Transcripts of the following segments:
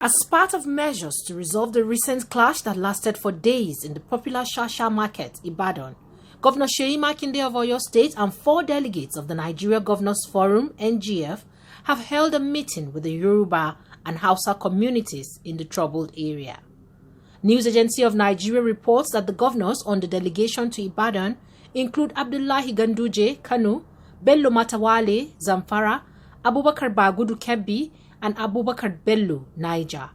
As part of measures to resolve the recent clash that lasted for days in the popular Shasha Market, Ibadan, Governor Seyi Makinde of Oyo State and 4 delegates of the Nigeria Governors Forum, NGF, have held a meeting with the Yoruba and Hausa communities in the troubled area. News Agency of Nigeria reports that the governors on the delegation to Ibadan include Abdullahi Ganduje, Kano, Bello Matawale, Zamfara, Abubakar Bagudu Kebbi, and Abubakar Bello, Niger.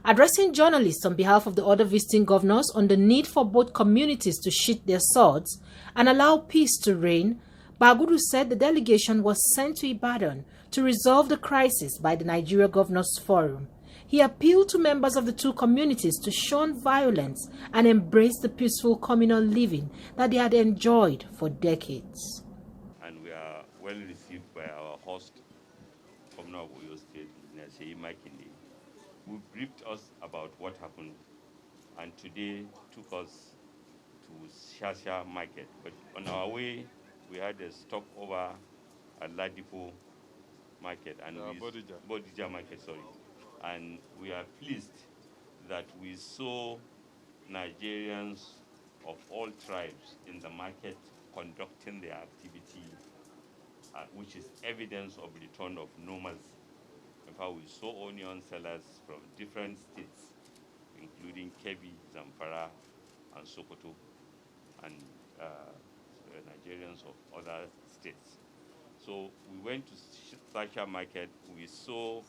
Addressing journalists on behalf of the other visiting governors on the need for both communities to sheath their swords and allow peace to reign, Bagudu said the delegation was sent to Ibadan to resolve the crisis by the Nigeria Governors Forum. He appealed to members of the two communities to shun violence and embrace the peaceful communal living that they had enjoyed for decades. And we are well received by our host, Governor of Oyo State, Seyi Makinde, who briefed us about what happened and today took us to Shasha Market. But on our way, we had a stopover at Ladipo Market and Bodija Market, sorry. And we are pleased that we saw Nigerians of all tribes in the market conducting their activity, which is evidence of return of normalcy. In fact, we saw onion sellers from different states, including Kebbi, Zamfara, and Sokoto, and Nigerians of other states. So we went to Shasha Market, we saw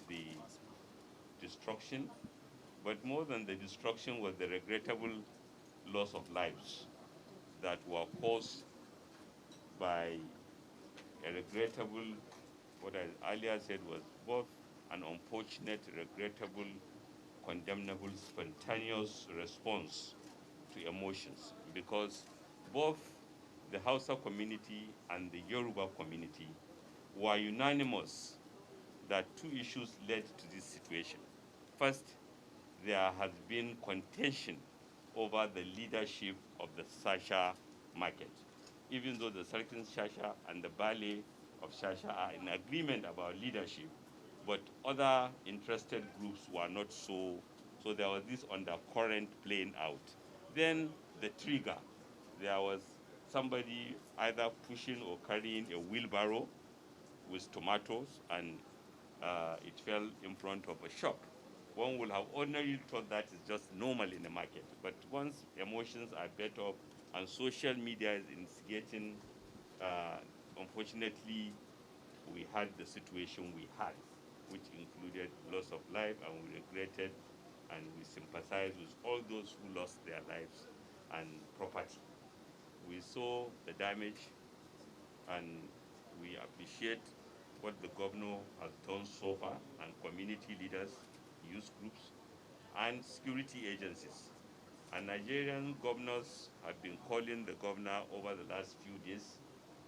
the destruction, but more than the destruction was the regrettable loss of lives that were caused by a regrettable, what I earlier said was both an unfortunate, regrettable, condemnable, spontaneous response to emotions, because both the Hausa community and the Yoruba community were unanimous that 2 issues led to this situation. First, there has been contention over the leadership of the Shasha Market. Even though the Sultan Shasha and the Ballet of Shasha are in agreement about leadership, but other interested groups were not so there was this undercurrent playing out. Then the trigger, there was somebody either pushing or carrying a wheelbarrow with tomatoes, and it fell in front of a shop. One would have ordinarily thought that is just normal in the market. But once emotions are built up and social media is instigating, unfortunately, we had the situation we had, which included loss of life, and we regretted and we sympathize with all those who lost their lives and property. We saw the damage, and we appreciate what the governor has done so far, and community leaders, youth groups, and security agencies. And Nigerian governors have been calling the governor over the last few days,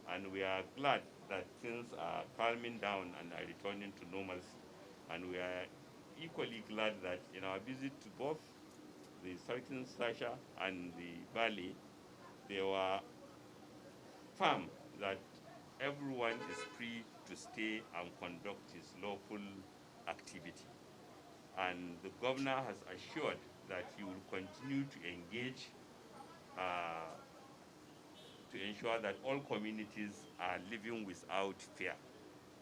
and we are glad that things are calming down and are returning to normalcy. And we are equally glad that in our visit to both the Sultan Shasha and the Bali, they were firm that everyone is free to stay and conduct his lawful activity. And the governor has assured that he will continue to engage to ensure that all communities are living without fear.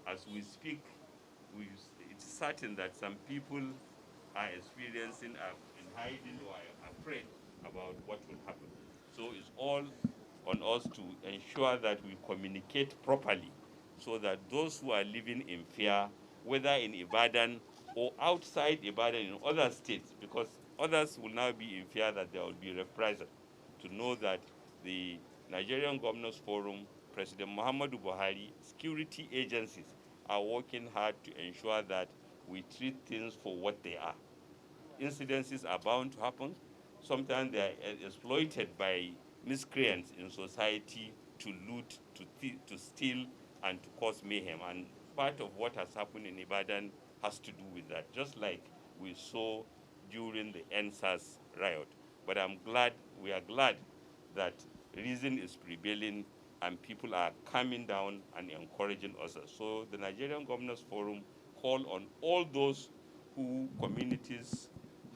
As we speak, it's certain that some people are experiencing in hiding or are afraid about what will happen. So it's all on us to ensure that we communicate properly so that those who are living in fear, whether in Ibadan or outside Ibadan in other states, because others will now be in fear that there will be reprisal, to know that the Nigerian Governors Forum, President Muhammadu Buhari, security agencies are working hard to ensure that we treat things for what they are. Incidences are bound to happen. Sometimes they are exploited by miscreants in society to loot, to steal, and to cause mayhem. And part of what has happened in Ibadan has to do with that, just like we saw during the NSAS riot. But we are glad that reason is prevailing and people are calming down and encouraging others. So the Nigerian Governors Forum call on all those who communities,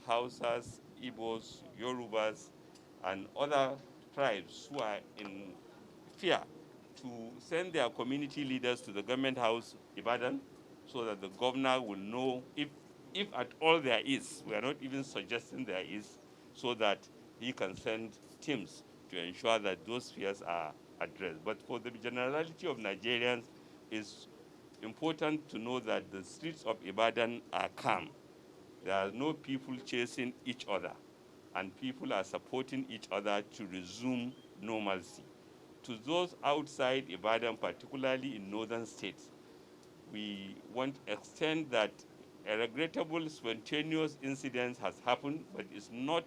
Hausas, Igbos, Yorubas, and other tribes who are in fear to send their community leaders to the government house, Ibadan, so that the governor will know if at all there is, we are not even suggesting there is, so that he can send teams to ensure that those fears are addressed. But for the generality of Nigerians, it's important to know that the streets of Ibadan are calm. There are no people chasing each other, and people are supporting each other to resume normalcy. To those outside Ibadan, particularly in northern states, we want to extend that a regrettable spontaneous incident has happened, but it's not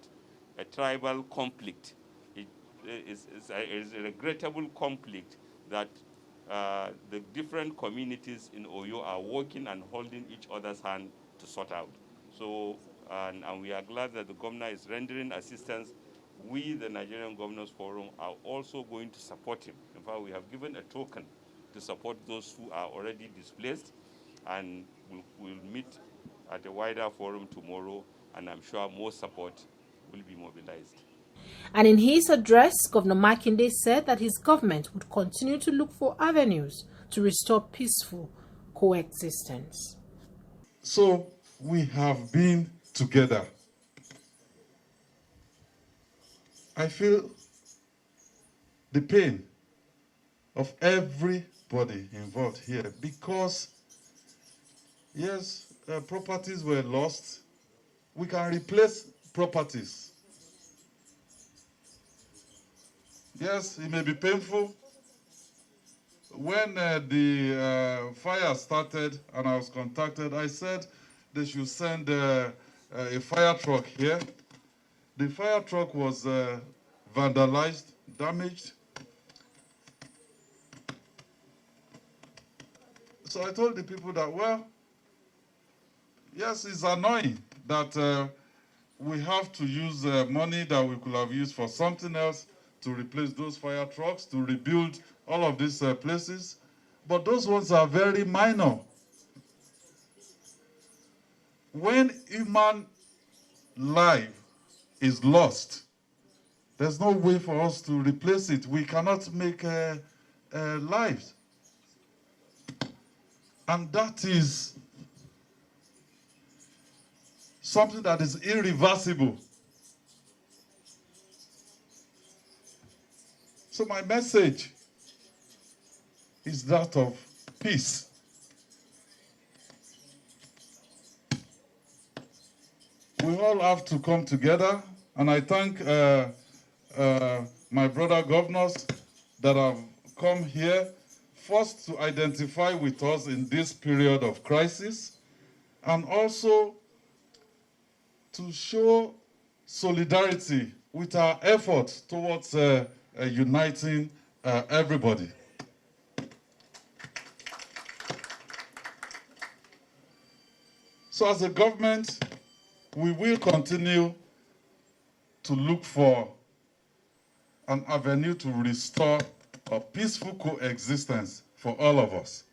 a tribal conflict. It is a regrettable conflict that the different communities in Oyo are working and holding each other's hand to sort out. So, and we are glad that the governor is rendering assistance. We, the Nigerian Governors Forum, are also going to support him. In fact, we have given a token to support those who are already displaced, and we'll meet at a wider forum tomorrow, and I'm sure more support will be mobilized. And in his address, Governor Makinde said that his government would continue to look for avenues to restore peaceful coexistence. So we have been together. I feel the pain of everybody involved here because, yes, properties were lost. We can replace properties. Yes, it may be painful. When the fire started and I was contacted, I said they should send a fire truck here. The fire truck was vandalized, damaged. So I told the people that, well, yes, it's annoying that we have to use money that we could have used for something else to replace those fire trucks, to rebuild all of these places. But those ones are very minor. When human life is lost, there's no way for us to replace it. We cannot make lives. And that is something that is irreversible. So my message is that of peace. We all have to come together, and I thank my brother governors that have come here, first to identify with us in this period of crisis, and also to show solidarity with our efforts towards uniting everybody. So as a government, we will continue to look for an avenue to restore a peaceful coexistence for all of us.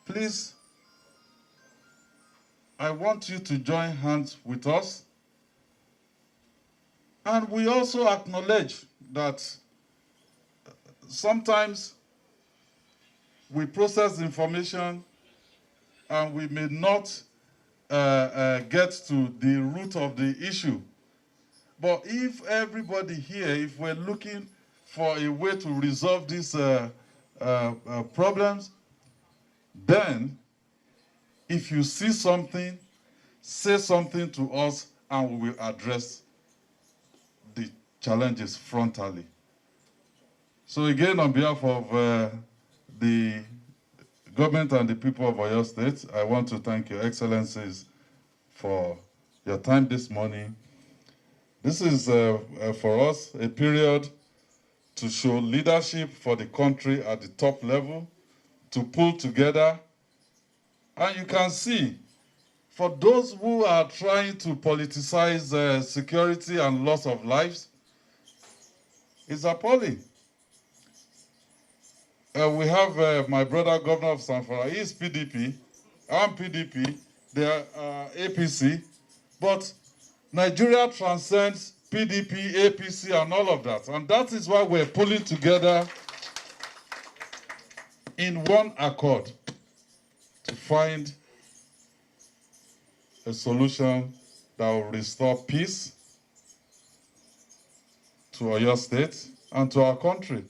Please, I want you to join hands with us. And we also acknowledge that sometimes we process information and we may not get to the root of the issue. But if everybody here, if we're looking for a way to resolve these problems, then if you see something, say something to us and we will address the challenges frontally. So again, on behalf of the government and the people of Oyo State, I want to thank Your Excellencies for your time this morning. This is, for us, a period to show leadership for the country at the top level, to pull together. And you can see, for those who are trying to politicize security and loss of lives, it's appalling. We have my brother, Governor of Zamfara. He is PDP. I'm PDP. They are APC. But Nigeria transcends PDP, APC, and all of that. And that is why we're pulling together in one accord to find a solution that will restore peace to Oyo State and to our country.